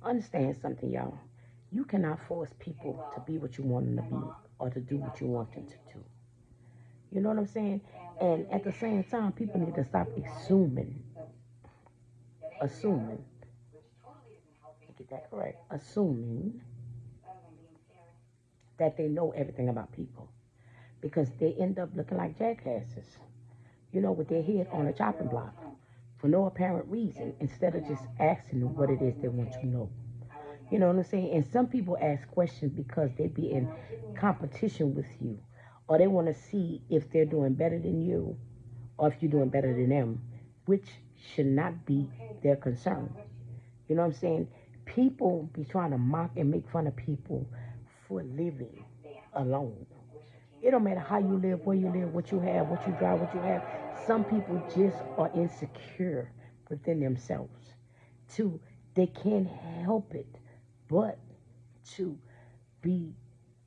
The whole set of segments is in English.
Understand something, y'all. You cannot force people to be what you want them to be or to do what you want them to do. You know what I'm saying? And at the same time, people need to stop assuming, get that correct, assuming that they know everything about people because they end up looking like jackasses, with their head on a chopping block for no apparent reason instead of just asking what it is they want to know. You know what I'm saying? And some people ask questions because they be in competition with you or they want to see if they're doing better than you or if you're doing better than them, which should not be their concern. You know what I'm saying? People be trying to mock and make fun of people for living alone. It don't matter how you live, where you live, what you have, what you drive, what you have. Some people just are insecure within themselves. Two, they can't help it but to be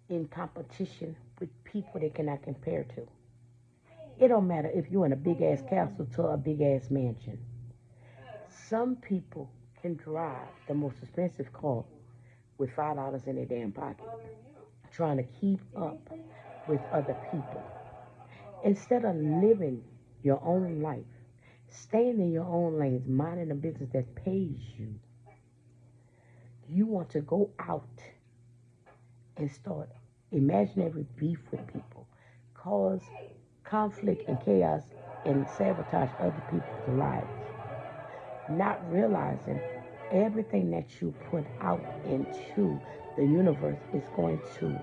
in competition with people they cannot compare to. It don't matter if you're in a big ass castle to a big ass mansion. Some people can drive the most expensive car with $5 in their damn pocket, trying to keep up with other people. Instead of living your own life, staying in your own lanes, minding a business that pays you, you want to go out and start imaginary beef with people, cause conflict and chaos, and sabotage other people's lives, not realizing everything that you put out into the universe is going to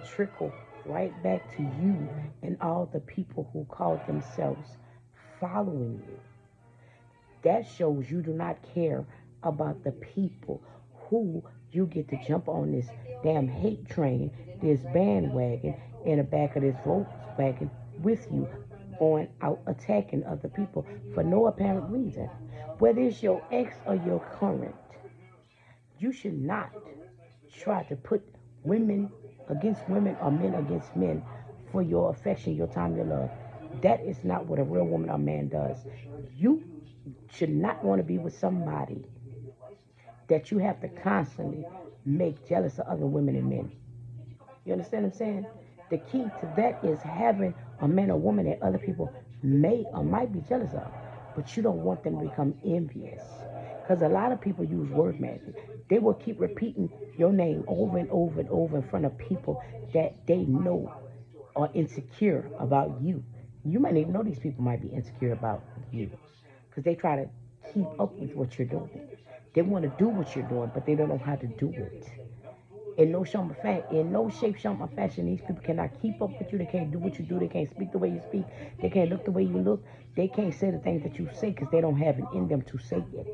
trickle right back to you and all the people who call themselves following you. That shows you do not care about the people who you get to jump on this damn hate train, this bandwagon, in the back of this Volkswagen with you, going out attacking other people for no apparent reason. Whether it's your ex or your current, you should not try to put women against women or men against men for your affection, your time, your love. That is not what a real woman or man does. You should not want to be with somebody that you have to constantly make jealous of other women and men. You understand what I'm saying? The key to that is having a man or woman that other people may or might be jealous of, but you don't want them to become envious. Because a lot of people use word magic. They will keep repeating your name over and over and over in front of people that they know are insecure about you. You might even know these people might be insecure about you because they try to keep up with what you're doing. They want to do what you're doing, but they don't know how to do it. In no shape, shape, or fashion, these people cannot keep up with you. They can't do what you do. They can't speak the way you speak. They can't look the way you look. They can't say the things that you say because they don't have it in them to say it.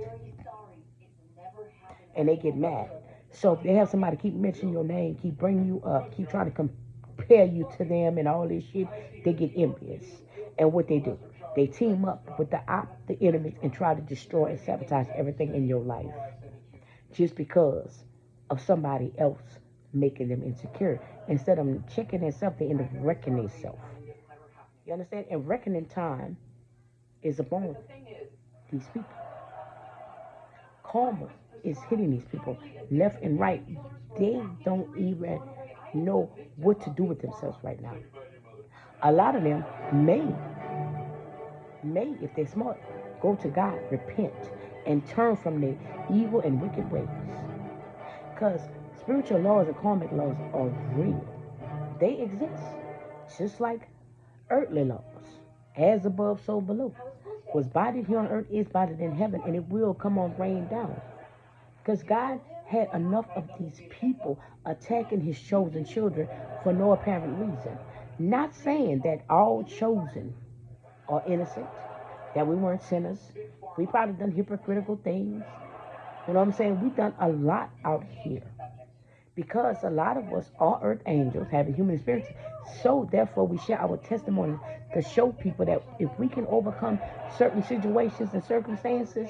And they get mad. So if they have somebody keep mentioning your name, keep bringing you up, keep trying to compare you to them and all this shit, they get envious. And what they do, they team up with the enemies and try to destroy and sabotage everything in your life just because of somebody else making them insecure. Instead of checking themselves, they end up wrecking themselves. You understand? And reckoning time is upon these people. Karma is hitting these people left and right. They don't even know what to do with themselves right now. A lot of them may, if they're smart, go to God, repent, and turn from their evil and wicked ways. Because spiritual laws and karmic laws are real. They exist. Just like earthly laws. As above, so below. What's bodied here on earth is bodied in heaven, and it will come on rain down. Because God had enough of these people attacking his chosen children for no apparent reason. Not saying that all chosen are innocent, that we weren't sinners. We probably done hypocritical things. You know what I'm saying? We've done a lot out here because a lot of us are earth angels having human experiences. So therefore we share our testimony to show people that if we can overcome certain situations and circumstances,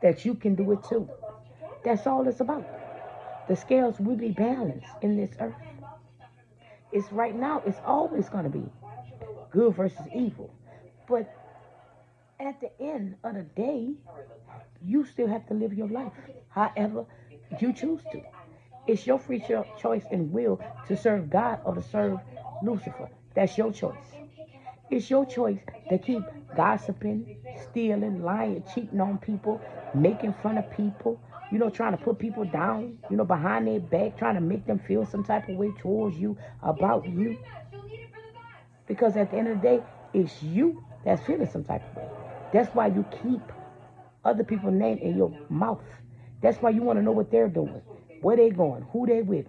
that you can do it too. That's all it's about. The scales will be balanced in this earth. It's right now, it's always going to be good versus evil. But at the end of the day, you still have to live your life however you choose to. It's your free choice and will to serve God or to serve Lucifer. That's your choice. It's your choice to keep gossiping, stealing, lying, cheating on people, making fun of people, trying to put people down, behind their back, trying to make them feel some type of way towards you, about you. Because at the end of the day, it's you that's feeling some type of way. That's why you keep other people's name in your mouth. That's why you want to know what they're doing, where they going, who they with,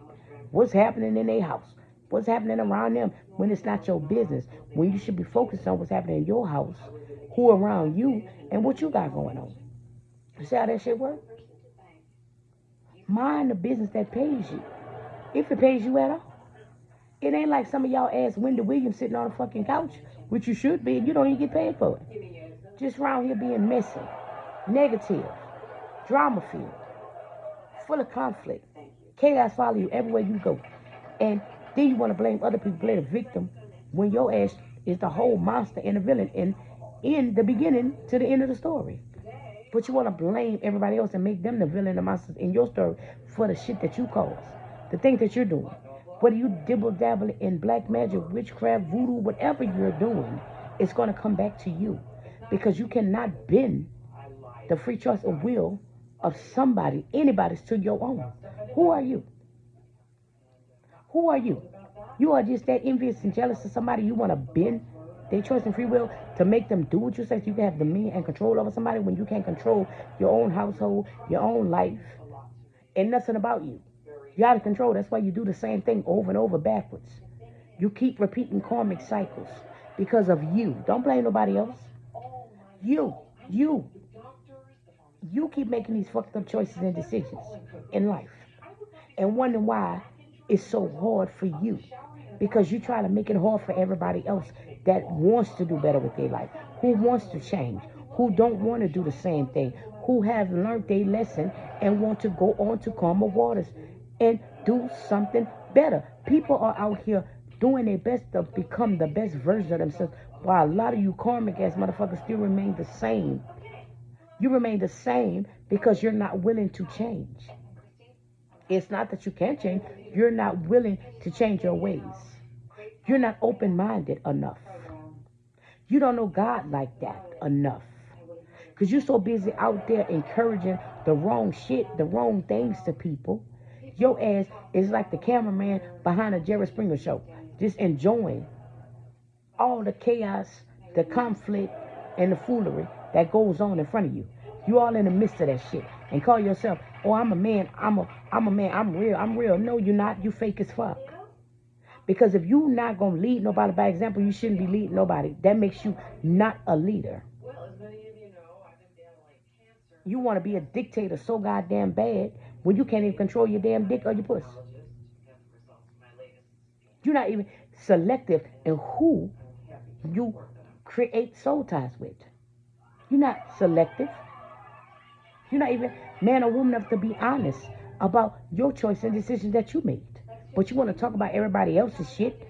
what's happening in their house, what's happening around them when it's not your business. When you should be focused on what's happening in your house, who around you, and what you got going on. You see how that shit works? Mind the business that pays you, if it pays you at all. It ain't like some of y'all ass Wendy Williams sitting on a fucking couch, which you should be, and you don't even get paid for it. Just around here being messy, negative, drama filled, full of conflict. Chaos follow you everywhere you go. And then you want to blame other people, blame the victim, when your ass is the whole monster and the villain in the beginning to the end of the story. But you want to blame everybody else and make them the villain and the monsters in your story for the shit that you caused, the things that you're doing. Whether you dibble-dabble in black magic, witchcraft, voodoo, whatever you're doing, it's going to come back to you. Because you cannot bend the free choice of will of somebody, anybody's, to your own. Who are you? Who are you? You are just that envious and jealous of somebody. You want to bend their choice and free will to make them do what you say so you can have dominion and control over somebody when you can't control your own household, your own life, and nothing about you. You're out of control. That's why you do the same thing over and over backwards. You keep repeating karmic cycles because of you. Don't blame nobody else. You keep making these fucked up choices and decisions in life and wondering why it's so hard for you, because you try to make it hard for everybody else that wants to do better with their life, who wants to change, who don't want to do the same thing, who have learned their lesson and want to go on to calmer waters and do something better. People are out here doing their best to become the best version of themselves, while a lot of you karmic ass motherfuckers still remain the same. You remain the same because you're not willing to change. It's not that you can't change. You're not willing to change your ways. You're not open-minded enough. You don't know God like that enough. Because you're so busy out there encouraging the wrong shit, the wrong things to people. Your ass is like the cameraman behind a Jerry Springer show, just enjoying all the chaos, the conflict, and the foolery that goes on in front of you. You all in the midst of that shit and call yourself, oh, I'm a man, I'm a man, I'm real. No, you're not. You fake as fuck. Because if you're not going to lead nobody by example, you shouldn't be leading nobody. That makes you not a leader. You want to be a dictator so goddamn bad when you can't even control your damn dick or your puss. You're not even selective in who you create soul ties with. You're not selective. You're not even man or woman enough to be honest about your choice and decisions that you made. But you want to talk about everybody else's shit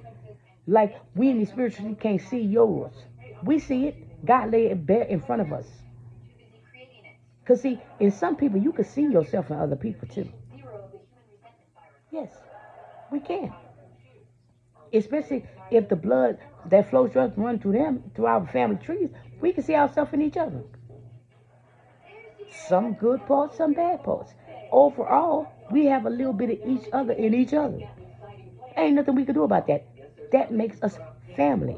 like we in the spiritual can't see yours. We see it. God laid it bare in front of us. Because see, in some people, you can see yourself in other people too. Yes, we can. Especially if the blood that flows through us run through them, through our family trees, we can see ourselves in each other. Some good parts, some bad parts. Overall, we have a little bit of each other in each other. Ain't nothing we can do about that. That makes us family.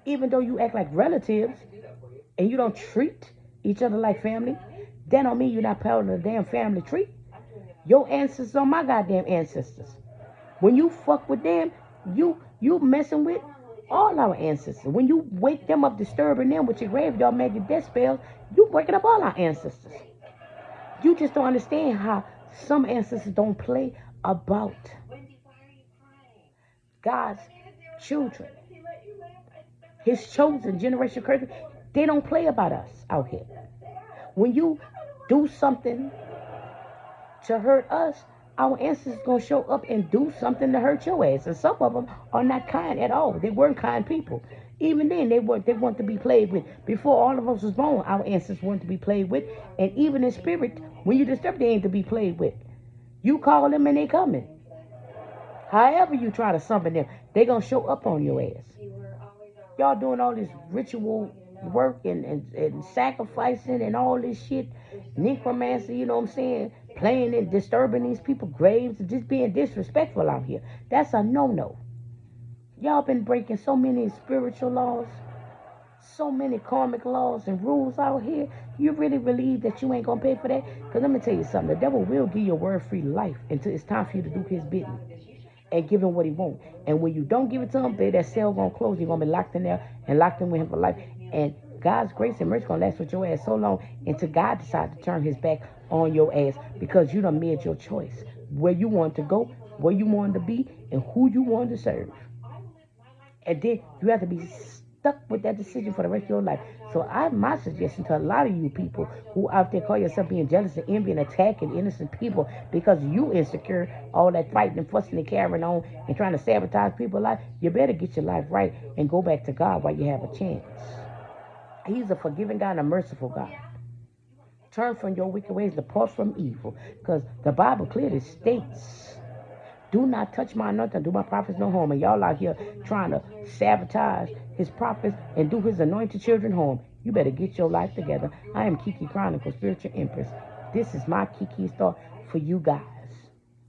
Even though you act like relatives and you don't treat each other like family, that don't mean you're not part of the damn family tree. Your ancestors are my goddamn ancestors. When you fuck with them, you messing with all our ancestors. When you wake them up, disturbing them with your graveyard magic death spells, you waking up all our ancestors. You just don't understand how some ancestors don't play about God's children. His chosen generation curse. They don't play about us out here. When you do something to hurt us, our ancestors going to show up and do something to hurt your ass. And some of them are not kind at all. They weren't kind people. Even then, they want to be played with. Before all of us was born, our ancestors wanted to be played with. And even in spirit, when you disturb, they ain't to be played with. You call them and they coming. However you try to summon them, they gonna show up on your ass. Y'all doing all this ritual work and sacrificing and all this shit, necromancy, you know what I'm saying? Playing and disturbing these people's graves and just being disrespectful out here. That's a no-no. Y'all been breaking so many spiritual laws, so many karmic laws and rules out here. You really believe that you ain't gonna pay for that? Because let me tell you something. The devil will give you a word-free life until it's time for you to do his bidding and give him what he wants. And when you don't give it to him, baby, that cell gonna close. You're gonna be locked in there and locked in with him for life. And God's grace and mercy gonna last with your ass so long until God decides to turn his back on your ass because you done made your choice. Where you want to go, where you want to be, and who you want to serve. And then you have to be stuck with that decision for the rest of your life. So my suggestion to a lot of you people who out there call yourself being jealous and envy and attacking innocent people because you insecure, all that fighting and fussing and carrying on and trying to sabotage people's life, you better get your life right and go back to God while you have a chance. He's a forgiving God and a merciful God. Turn from your wicked ways, depart from evil. Because the Bible clearly states, do not touch my anointing, do my prophets no harm. And y'all out here trying to sabotage his prophets and do his anointed children harm. You better get your life together. I am Kiki Chronicle, Spiritual Empress. This is my Kiki's thought for you guys.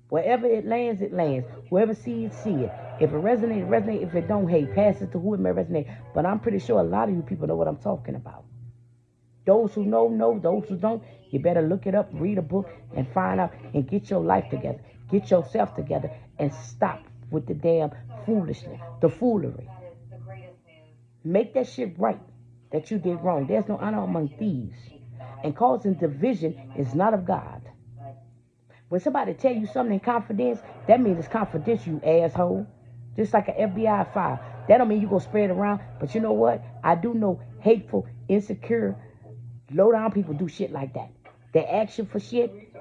Wherever it lands, it lands. Whoever sees, see it. If it resonates, it resonates. If it don't, hey, pass it to who it may resonate. But I'm pretty sure a lot of you people know what I'm talking about. Those who know. Those who don't, you better look it up, read a book, and find out and get your life together. Get yourself together and stop with the damn foolishness, the foolery. Make that shit right that you did wrong. There's no honor among thieves. And causing division is not of God. When somebody tell you something in confidence, that means it's confidential, you asshole. Just like an FBI file. That don't mean you gonna spread it around. But you know what? I do know hateful, insecure, low down people do shit like that. They ask you for shit.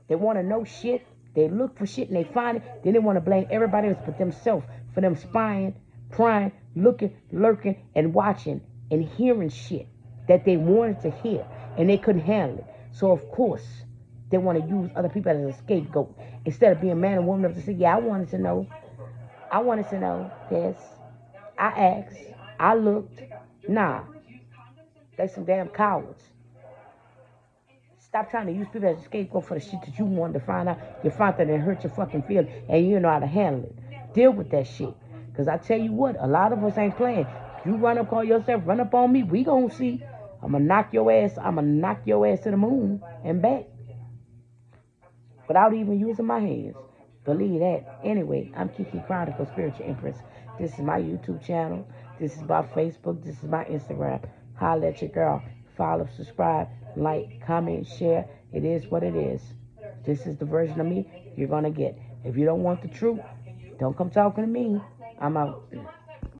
They want to know shit. They look for shit and they find it. Then they want to blame everybody else but themselves for them spying, prying, looking, lurking, and watching and hearing shit that they wanted to hear and they couldn't handle it. So of course they want to use other people as a scapegoat instead of being man and woman enough to say, yeah, I wanted to know. I wanted to know. Yes, I asked. I looked. Nah, they some damn cowards. Stop trying to use people as a scapegoat for the shit that you wanted to find out. You found that it hurt your fucking feelings and you know how to handle it. Deal with that shit. Because I tell you what, a lot of us ain't playing. You run up on yourself, run up on me, we gonna see. I'm gonna knock your ass to the moon and back. Without even using my hands. Believe that. Anyway, I'm Kiki Chronicle, Spiritual Empress. This is my YouTube channel. This is my Facebook. This is my Instagram. Holla at your girl. Follow, subscribe, like, comment, share. It is what it is. This is the version of me you're going to get. If you don't want the truth, don't come talking to me. I'm out.